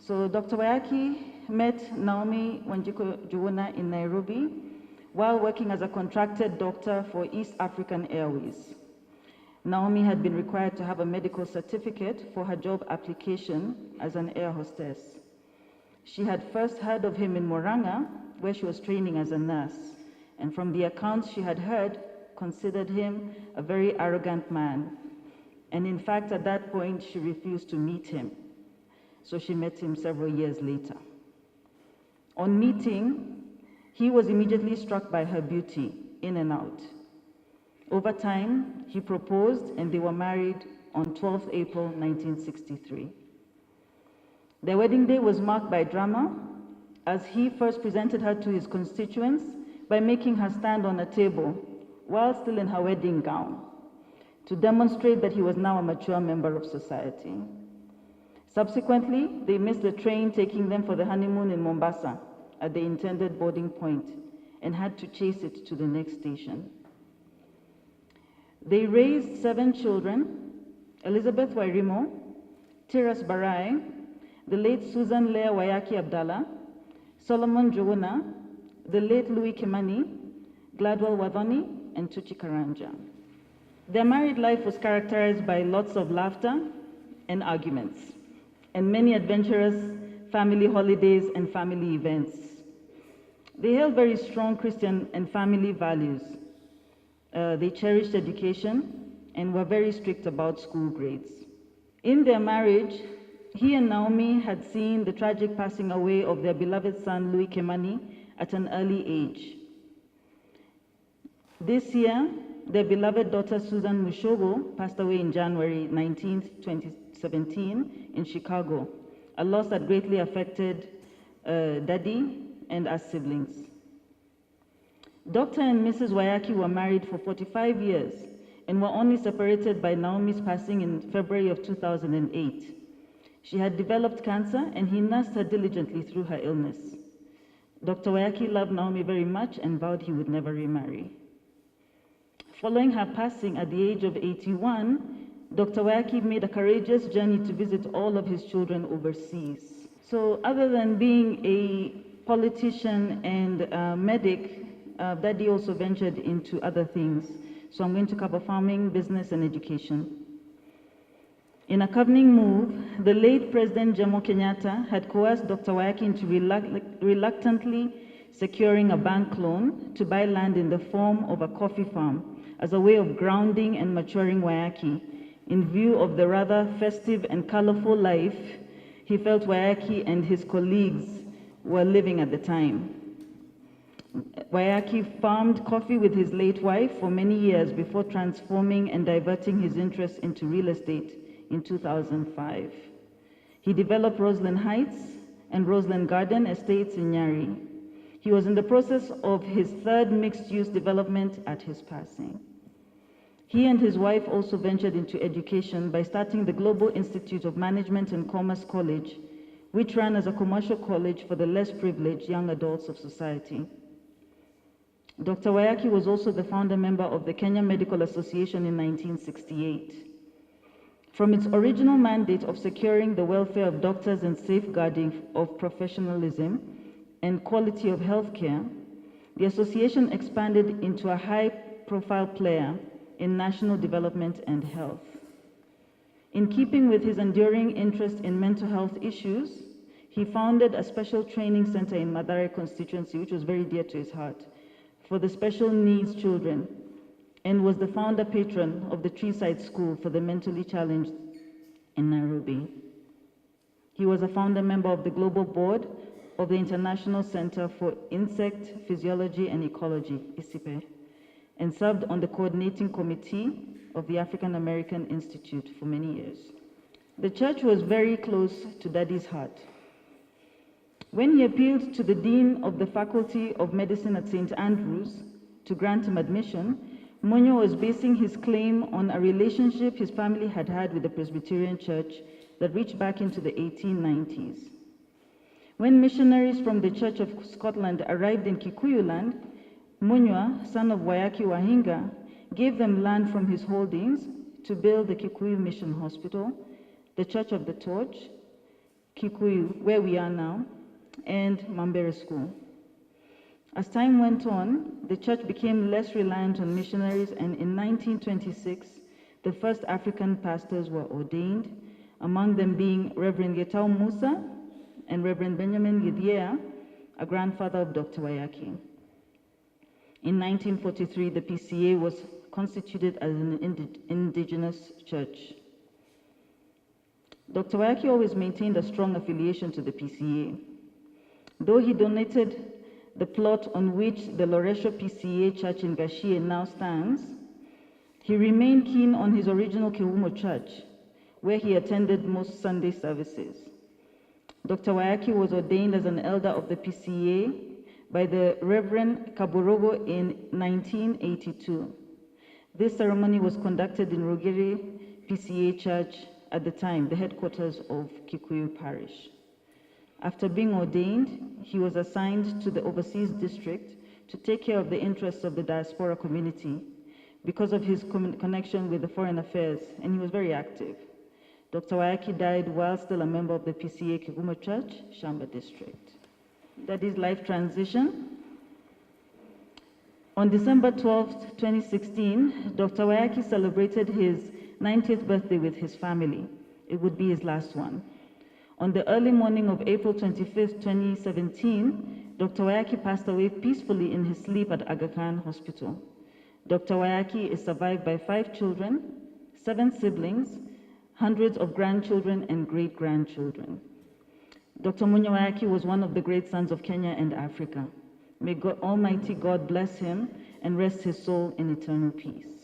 So Dr. Waiyaki met Naomi Wanjiku-Juwuna in Nairobi while working as a contracted doctor for East African Airways. Naomi had been required to have a medical certificate for her job application as an air hostess. She had first heard of him in Moranga, where she was training as a nurse, and from the accounts she had heard, considered him a very arrogant man. And in fact, at that point, she refused to meet him. So she met him several years later. On meeting, he was immediately struck by her beauty, in and out. Over time, he proposed and they were married on 12th April 1963. Their wedding day was marked by drama, as he first presented her to his constituents by making her stand on a table while still in her wedding gown, to demonstrate that he was now a mature member of society. Subsequently, they missed the train taking them for the honeymoon in Mombasa at the intended boarding point and had to chase it to the next station. They raised 7 children: Elizabeth Wairimo, Tiras Barai, the late Susan Leah Waiyaki Abdallah, Solomon Juwuna, the late Louis Kimani, Gladwel Gathoni, and Tuchi Karanja. Their married life was characterized by lots of laughter and arguments, and many adventurous family holidays and family events. They held very strong Christian and family values. They cherished education and were very strict about school grades. In their marriage, he and Naomi had seen the tragic passing away of their beloved son, Louis Kimani, at an early age. This year, their beloved daughter, Susan Mushogo, passed away in January 19, 2017 in Chicago, a loss that greatly affected Daddy and us siblings. Dr. and Mrs. Waiyaki were married for 45 years and were only separated by Naomi's passing in February of 2008. She had developed cancer and he nursed her diligently through her illness. Dr. Waiyaki loved Naomi very much and vowed he would never remarry. Following her passing at the age of 81, Dr. Waiyaki made a courageous journey to visit all of his children overseas. So other than being a politician and a medic, Daddy also ventured into other things. So I'm going to cover farming, business, and education. In a cunning move, the late President Jomo Kenyatta had coerced Dr. Waiyaki into reluctantly securing a bank loan to buy land in the form of a coffee farm as a way of grounding and maturing Waiyaki in view of the rather festive and colorful life he felt Waiyaki and his colleagues were living at the time. Waiyaki farmed coffee with his late wife for many years before transforming and diverting his interest into real estate in 2005. He developed Roseland Heights and Roseland Garden estates in Nyeri. He was in the process of his 3rd mixed-use development at his passing. He and his wife also ventured into education by starting the Global Institute of Management and Commerce College, which ran as a commercial college for the less privileged young adults of society. Dr. Waiyaki was also the founder member of the Kenya Medical Association in 1968. From its original mandate of securing the welfare of doctors and safeguarding of professionalism and quality of healthcare, the association expanded into a high-profile player in national development and health. In keeping with his enduring interest in mental health issues, he founded a special training center in Mathare constituency, which was very dear to his heart, for the special needs children, and was the founder patron of the Treeside School for the mentally challenged in Nairobi. He was a founder member of the Global Board of the International Center for Insect Physiology and Ecology, ICIPE, and served on the coordinating committee of the African American Institute for many years. The church was very close to Daddy's heart. When he appealed to the Dean of the Faculty of Medicine at St. Andrews to grant him admission, Munyua was basing his claim on a relationship his family had had with the Presbyterian Church that reached back into the 1890s. When missionaries from the Church of Scotland arrived in Kikuyu land, Munyua, son of Waiyaki Wahinga, gave them land from his holdings to build the Kikuyu Mission Hospital, the Church of the Torch, Kikuyu, where we are now, and Mambere School. As time went on, the church became less reliant on missionaries, and in 1926, the first African pastors were ordained, among them being Reverend Getau Musa and Reverend Benjamin Gidiea, a grandfather of Dr. Waiyaki. In 1943, the PCA was constituted as an indigenous church. Dr. Waiyaki always maintained a strong affiliation to the PCA. Though he donated the plot on which the Loresho PCA church in Gashie now stands, he remained keen on his original Keumo church, where he attended most Sunday services. Dr. Waiyaki was ordained as an elder of the PCA by the Reverend Kaburogo in 1982. This ceremony was conducted in Rugiri PCA Church at the time, the headquarters of Kikuyu Parish. After being ordained, he was assigned to the overseas district to take care of the interests of the diaspora community because of his connection with the foreign affairs, and he was very active. Dr. Waiyaki died while still a member of the PCA Kigumo Church, Shamba District. That is life transition. On December 12, 2016, Dr. Waiyaki celebrated his 90th birthday with his family. It would be his last one. On the early morning of April 25, 2017, Dr. Waiyaki passed away peacefully in his sleep at Aga Khan Hospital. Dr. Waiyaki is survived by 5 children, 7 siblings, hundreds of grandchildren and great-grandchildren. Dr. Munyua Waiyaki was one of the great sons of Kenya and Africa. May God, Almighty God bless him and rest his soul in eternal peace.